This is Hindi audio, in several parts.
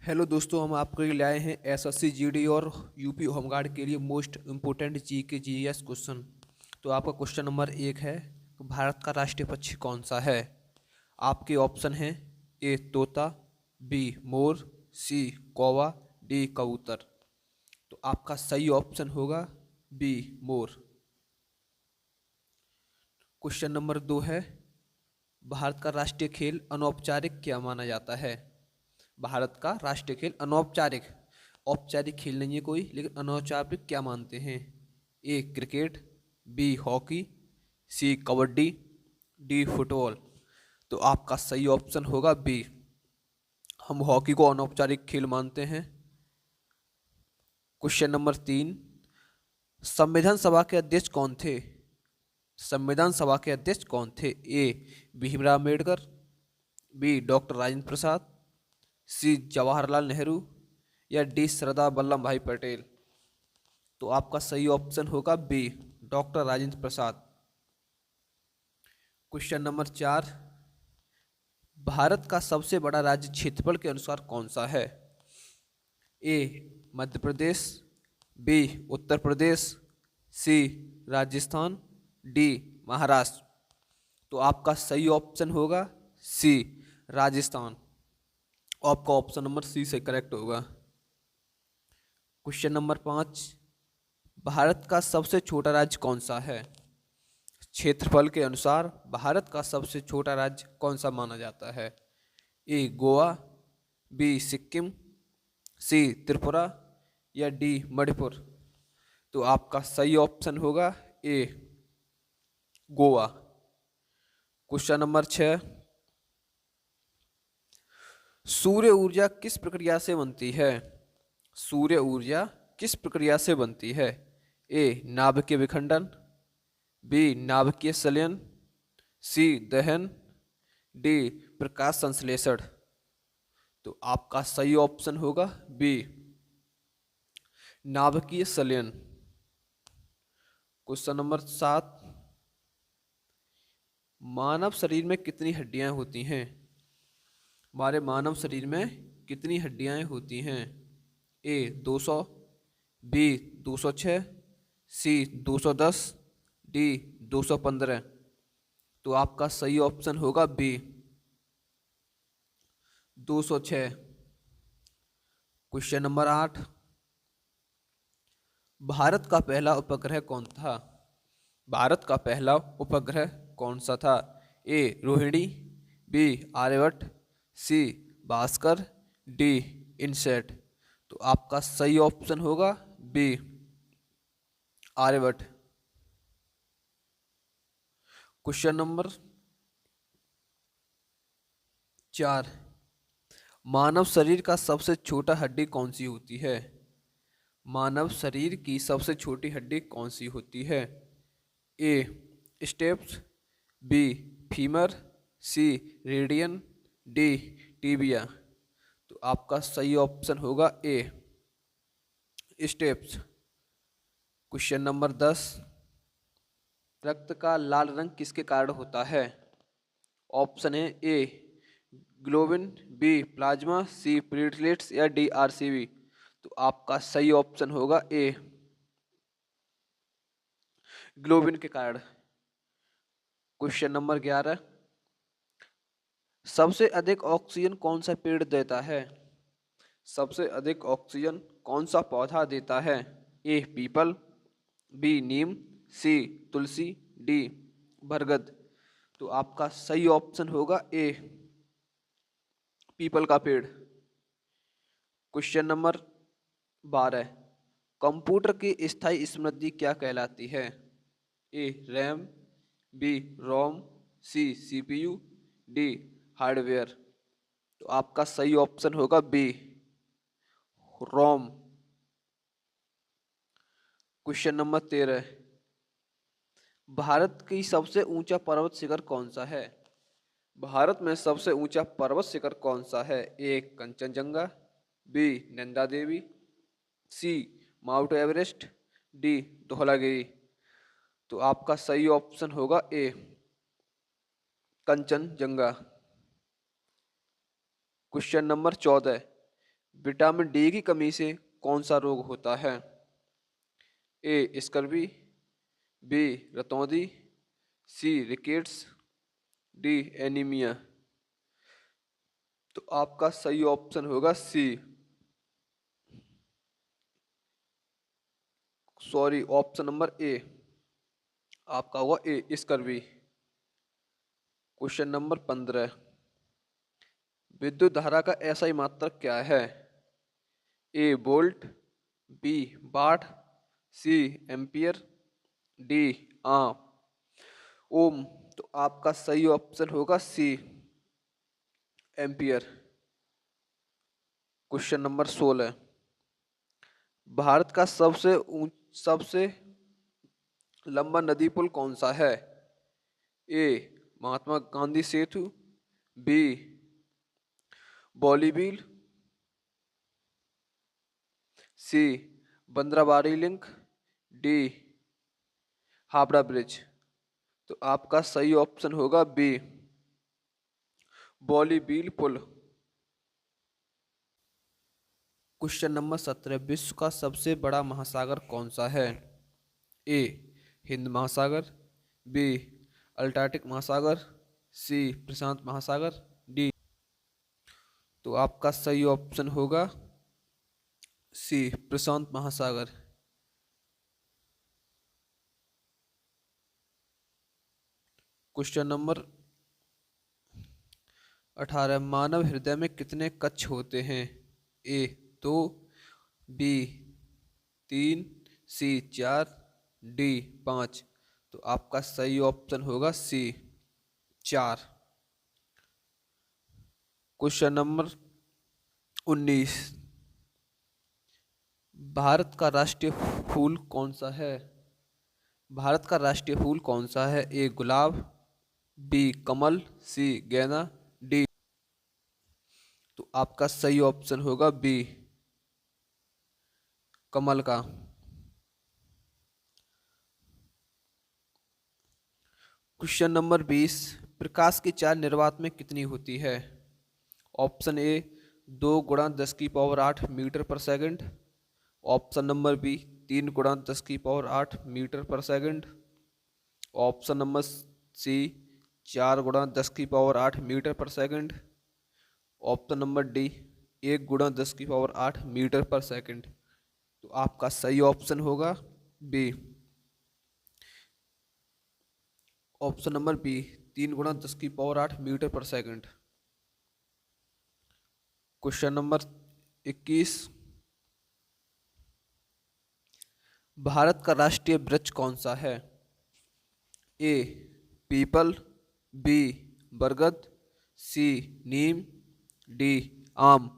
हेलो दोस्तों, हम आपके लिए लाए हैं एसएससी जीडी और यूपी होमगार्ड के लिए मोस्ट इम्पोर्टेंट जी के जीएस क्वेश्चन। तो आपका क्वेश्चन नंबर 1 है कि भारत का राष्ट्रीय पक्षी कौन सा है। आपके ऑप्शन हैं ए तोता, बी मोर, सी कौवा, डी कबूतर। तो आपका सही ऑप्शन होगा बी मोर। क्वेश्चन नंबर 2 है भारत का राष्ट्रीय खेल अनौपचारिक क्या माना जाता है। भारत का राष्ट्रीय खेल अनौपचारिक, औपचारिक खेल नहीं है कोई, लेकिन अनौपचारिक क्या मानते हैं। ए क्रिकेट, बी हॉकी, सी कबड्डी, डी फुटबॉल। तो आपका सही ऑप्शन होगा बी। हम हॉकी को अनौपचारिक खेल मानते हैं। क्वेश्चन नंबर 3, संविधान सभा के अध्यक्ष कौन थे। संविधान सभा के अध्यक्ष कौन थे। ए भीमराव अम्बेडकर, बी डॉक्टर राजेंद्र प्रसाद, सी जवाहरलाल नेहरू, या डी सरदार वल्लभ भाई पटेल। तो आपका सही ऑप्शन होगा B doctor Rajendra Prasad. Question number 4, Bharat का सबसे बड़ा राज्य क्षेत्रफल के अनुसार कौन सा है। ए मध्य प्रदेश, बी उत्तर प्रदेश, सी राजस्थान, डी महाराष्ट्र। तो आपका सही ऑप्शन होगा सी राजस्थान। आपका ऑप्शन नंबर सी से करेक्ट होगा। क्वेश्चन नंबर 5, भारत का सबसे छोटा राज्य कौन सा है। क्षेत्रफल के अनुसार भारत का सबसे छोटा राज्य कौन सा माना जाता है। ए गोवा, बी सिक्किम, सी त्रिपुरा, या डी मणिपुर। तो आपका सही ऑप्शन होगा ए गोवा। क्वेश्चन नंबर 6, सूर्य ऊर्जा किस प्रक्रिया से बनती है। सूर्य ऊर्जा किस प्रक्रिया से बनती है। ए नाभिकीय विखंडन, बी नाभिकीय संलयन, सी दहन, डी प्रकाश संश्लेषण। तो आपका सही ऑप्शन होगा बी नाभिकीय संलयन। क्वेश्चन नंबर 7, मानव शरीर में कितनी हड्डियां होती हैं। हमारे मानव शरीर में कितनी हड्डियां होती हैं। ए 200, बी 206, सी 210, डी 215। तो आपका सही ऑप्शन होगा बी 206। क्वेश्चन नंबर 8, भारत का पहला उपग्रह कौन था। भारत का पहला उपग्रह कौन सा था। ए रोहिणी, बी आर्यभट्ट, सी भास्कर, डी इनसेट। तो आपका सही ऑप्शन होगा बी आर्यभट्ट। क्वेश्चन नंबर 4, मानव शरीर का सबसे छोटा हड्डी कौन सी होती है। मानव शरीर की सबसे छोटी हड्डी कौन सी होती है। ए स्टेप्स, बी फीमर, सी रेडियन, डी टीबिया। तो आपका सही ऑप्शन होगा ए स्टेप्स। क्वेश्चन नंबर 10, रक्त का लाल रंग किसके कारण होता है। ऑप्शन है A globin, B plasma, C platelets, या डी आरसीबी। तो आपका सही ऑप्शन होगा ए ग्लोबिन के कारण। क्वेश्चन नंबर 11, सबसे अधिक ऑक्सीजन कौन सा पेड़ देता है। सबसे अधिक ऑक्सीजन कौन सा पौधा देता है। ए पीपल, बी नीम, सी तुलसी, डी बरगद। तो आपका सही ऑप्शन होगा ए पीपल का पेड़। क्वेश्चन नंबर 12, कंप्यूटर की स्थायी स्मृति क्या कहलाती है। A RAM, B ROM, C CPU, D hardware. तो आपका सही ऑप्शन होगा बी रोम। क्वेश्चन नंबर 13, भारत की सबसे ऊंचा पर्वत शिखर कौन सा है। भारत में सबसे ऊंचा पर्वत शिखर कौन सा है। A Kanchenjunga, B Nanda Devi, C Mount Everest, D Dhaulagiri. तो आपका सही ऑप्शन होगा A Kanchenjunga. Question number 14, vitamin D की कमी से कौन सा रोग होता है? ए स्कर्वी, बी रतौंधी, सी रिकेट्स, डी एनीमिया। तो आपका सही ऑप्शन होगा C, sorry option number A आपका होगा ए स्कर्वी। क्वेश्चन नंबर 15, विद्युत धारा का एसआई मात्रक क्या है? ए वोल्ट, बी वाट, सी एम्पियर, डी ओम। तो आपका सही ऑप्शन होगा सी एम्पियर। क्वेश्चन नंबर 16, भारत का सबसे लंबा नदी पुल कौन सा है? ए महात्मा गांधी सेतु, बी बॉलीवील, सी बंदराबारी लिंक, डी हावड़ा ब्रिज। तो आपका सही ऑप्शन होगा बी बॉलीवील पुल। क्वेश्चन नंबर 17, विश्व का सबसे बड़ा महासागर कौन सा है? ए हिंद महासागर, बी अल्टार्कटिक महासागर, सी प्रशांत महासागर, डी। तो आपका सही ऑप्शन होगा सी प्रशांत महासागर। क्वेश्चन नंबर 18, मानव हृदय में कितने कक्ष होते हैं? ए 2, बी 3, सी 4, डी 5। तो आपका सही ऑप्शन होगा सी 4। क्वेश्चन नंबर 19, भारत का राष्ट्रीय फूल कौन सा है? भारत का राष्ट्रीय फूल कौन सा है? ए गुलाब, बी कमल, सी गेंदा, डी। तो आपका सही ऑप्शन होगा बी कमल का। क्वेश्चन नंबर 20, प्रकाश की चाल निर्वात में कितनी होती है? ऑप्शन ए 2 गुणा 10 की पावर 8 मीटर पर सेकंड, ऑप्शन नंबर बी 3 गुणा 10 की पावर 8 मीटर पर सेकंड, ऑप्शन नंबर सी 4 गुणा 10 की पावर 8 मीटर पर सेकंड, ऑप्शन नंबर डी 1 गुणा 10 की पावर 8 मीटर पर सेकंड। तो आपका सही ऑप्शन होगा बी ऑप्शन नंबर बी 3 गुणा 10 की पावर 8 मीटर पर सेकंड। क्वेश्चन नंबर 21, भारत का राष्ट्रीय वृक्ष कौन सा है? ए पीपल, बी बरगद, सी नीम, डी आम।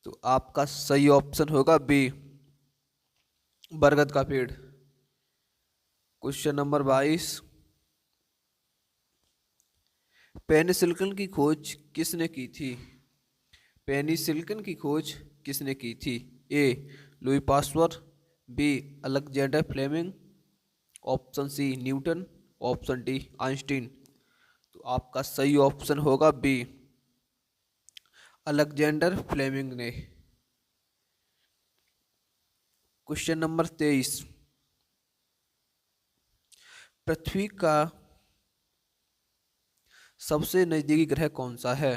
तो आपका सही ऑप्शन होगा बी बरगद का पेड़। क्वेश्चन नंबर 22, पेनिसिलिन की खोज किसने की थी? पेनिसिलिन की खोज किसने की थी? A Louis Pasteur, B Alexander Fleming, option C Newton, option D Einstein. तो आपका सही ऑप्शन होगा बी अलेक्जेंडर फ्लेमिंग ने। क्वेश्चन नंबर 23, पृथ्वी का सबसे नजदीकी ग्रह कौन सा है?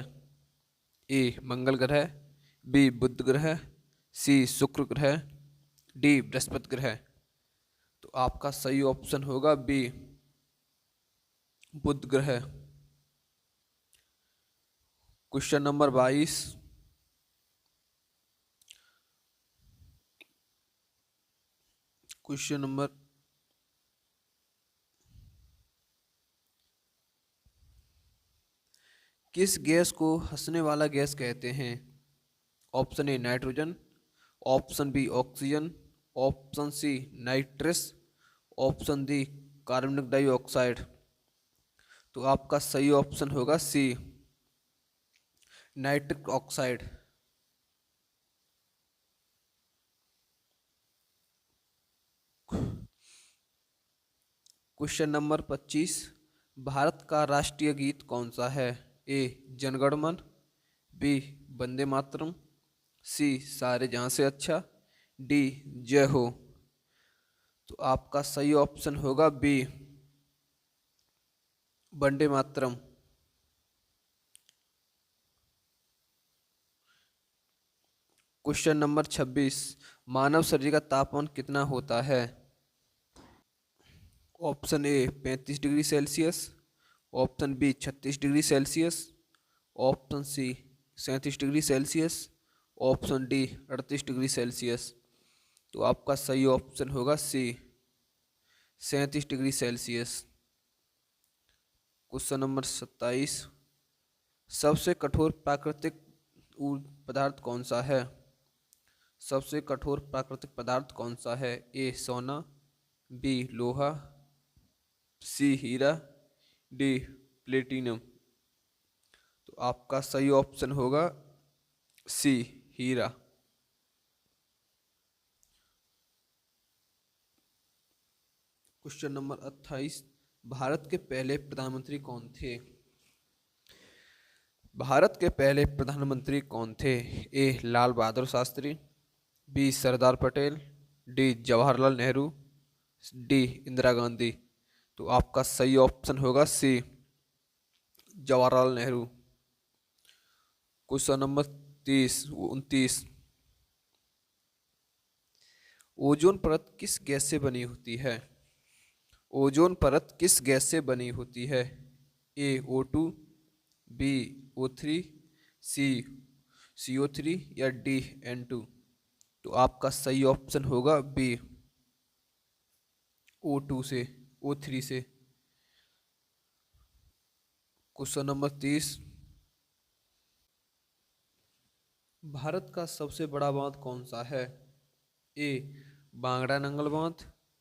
ए मंगल ग्रह, बी बुध ग्रह, सी शुक्र ग्रह, डी बृहस्पति ग्रह। तो आपका सही ऑप्शन होगा बी बुध ग्रह। क्वेश्चन नंबर 22, क्वेश्चन नंबर किस गैस को हंसने वाला गैस कहते हैं? Option A nitrogen, option B oxygen, option C nitrous, option D carbon dioxide. तो आपका सही ऑप्शन होगा C nitric oxide. Question number 25, भारत का राष्ट्रीय गीत कौन सा है? ए जनगण मन, बी वंदे मातरम, सी सारे जहां से अच्छा, डी जय हो। तो आपका सही ऑप्शन होगा B, Vande Mataram. Question number 26, मानव शरीर का तापमान कितना होता है? Option A 35 degree Celsius, option B 36 degree Celsius, option C 37 degree Celsius, option D 38 degree Celsius. तो आपका सही ऑप्शन होगा C, 37 degree Celsius. Question number 27, सबसे कठोर प्राकृतिक पदार्थ कौन सा है? सबसे कठोर प्राकृतिक पदार्थ कौन सा है? ए सोना, बी लोहा, सी हीरा, डी प्लेटिनम। तो आपका सही ऑप्शन होगा सी, हीरा। क्वेश्चन नंबर 28, भारत के पहले प्रधानमंत्री कौन थे? भारत के पहले प्रधानमंत्री कौन थे? A Lal Bahadur Shastri, B Sardar Patel, D Jawaharlal Nehru, D Indira Gandhi. तो आपका सही ऑप्शन होगा C, Jawaharlal Nehru. Question number 29, ozone परत किस गैस से बनी होती है? ओजोन परत किस गैस से बनी होती है? ए O2, बी O3, सी CO3 या डी N2। तो आपका सही ऑप्शन होगा बी, O2 से, O3 से। क्वेश्चन नंबर 30, भारत का सबसे बड़ा बांध कौन सा है? ए बांगड़ा नंगल बांध,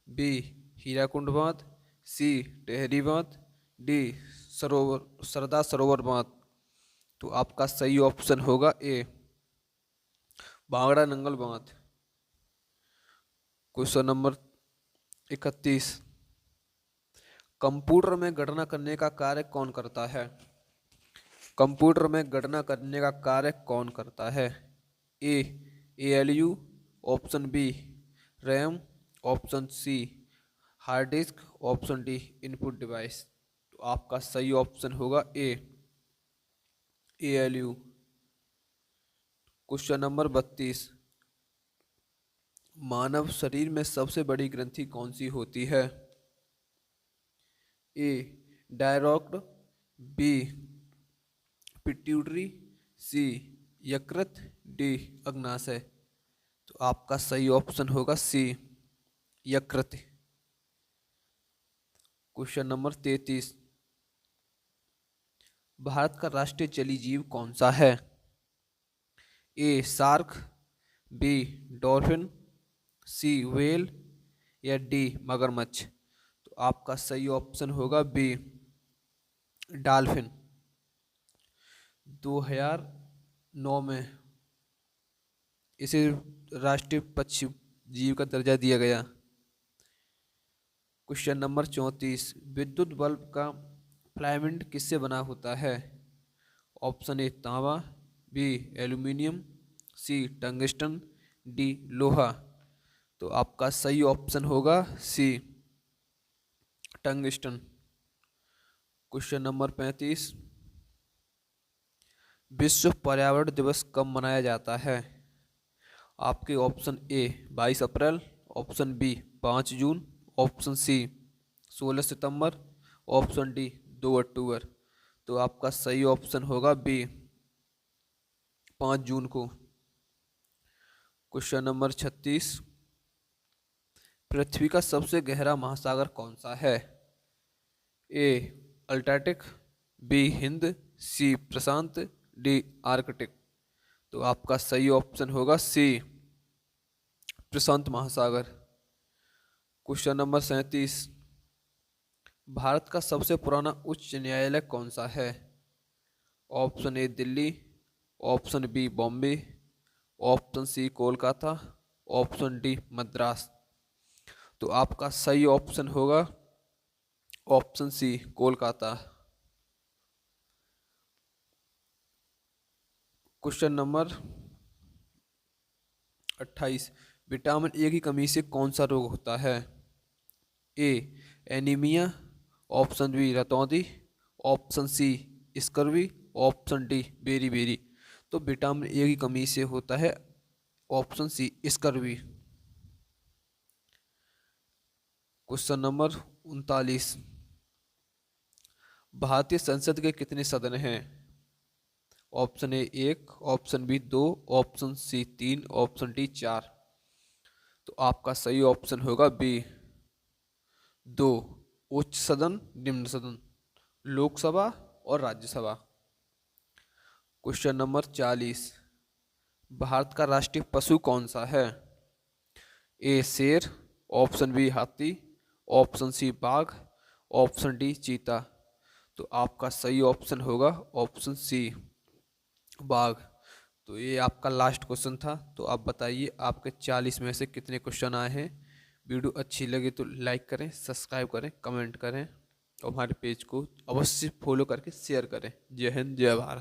बी हीराकुंड बांध, सी टेहरी बांध, डी सरदार सरोवर बांध। तो आपका सही ऑप्शन होगा ए, बांगड़ा नंगल बांध। क्वेश्चन नंबर 31, कंप्यूटर में गणना करने का कार्य कौन करता है? कंप्यूटर में गणना करने का कार्य कौन करता है? A ALU, option B RAM, option C hard disk, option D input device. तो आपका सही ऑप्शन होगा ए, ALU। क्वेश्चन नंबर 32, मानव शरीर में सबसे बड़ी ग्रंथि कौन सी होती है? ए डायरॉक्ट, बी पिट्यूटरी, सी यकृत, डी अग्नाशय। तो आपका सही ऑप्शन होगा सी, यकृत। क्वेश्चन नंबर 33, भारत का राष्ट्रीय जलीय जीव कौन सा है? ए शार्क, बी डॉल्फिन, सी व्हेल या डी मगरमच्छ। तो आपका सही ऑप्शन होगा बी, डॉल्फिन। 2009 में इसे राष्ट्रीय पक्षी जीव का दर्जा दिया गया। क्वेश्चन नंबर 34, विद्युत बल्ब का फिलामेंट किससे बना होता है? ऑप्शन ए तांबा, बी एल्यूमिनियम, सी टंगस्टन, डी लोहा। तो आपका सही ऑप्शन होगा सी, टंगस्टन। क्वेश्चन नंबर 35, विश्व पर्यावरण दिवस कब मनाया जाता है? आपके ऑप्शन ए 22 अप्रैल, ऑप्शन बी 5 जून, ऑप्शन सी 16 सितंबर, ऑप्शन डी 2 अक्टूबर। तो आपका सही ऑप्शन होगा बी, 5 जून को। क्वेश्चन नंबर 36, पृथ्वी का सबसे गहरा महासागर कौन सा है? ए अल्टार्कटिक, बी हिंद, सी प्रशांत, डी आर्कटिक। तो आपका सही ऑप्शन होगा सी, प्रशांत महासागर। क्वेश्चन नंबर 37, भारत का सबसे पुराना उच्च न्यायालय कौन सा है? Option A Delhi, option B Bombay, option C Kolkata, option D Madras. तो आपका सही ऑप्शन होगा option C Kolkata. Question number 28, vitamin A की कमी से कौन सा रोग होता है? ए एनीमिया, ऑप्शन बी रतौंधी, option C scurvy, option D beriberi. तो विटामिन ए की कमी से होता है option C scurvy. Question number 39, भारतीय संसद के कितने सदन हैं? ऑप्शन ए 1, option B 2, option C 3, option D 4। तो आपका सही ऑप्शन होगा बी 2, उच्च सदन निम्न सदन, लोकसभा और राज्यसभा। क्वेश्चन नंबर 40, भारत का राष्ट्रीय पशु कौन सा है? ए शेर, ऑप्शन बी हाथी, ऑप्शन सी बाघ, ऑप्शन डी चीता। तो आपका सही ऑप्शन होगा ऑप्शन सी बाघ। तो ये आपका लास्ट क्वेश्चन था। तो आप बताइए आपके 40 में से कितने क्वेश्चन आए हैं। वीडियो अच्छी लगी तो लाइक करें, सब्सक्राइब करें, कमेंट करें और हमारे पेज को अवश्य फॉलो करके शेयर करें। जय हिंद, जय भारत।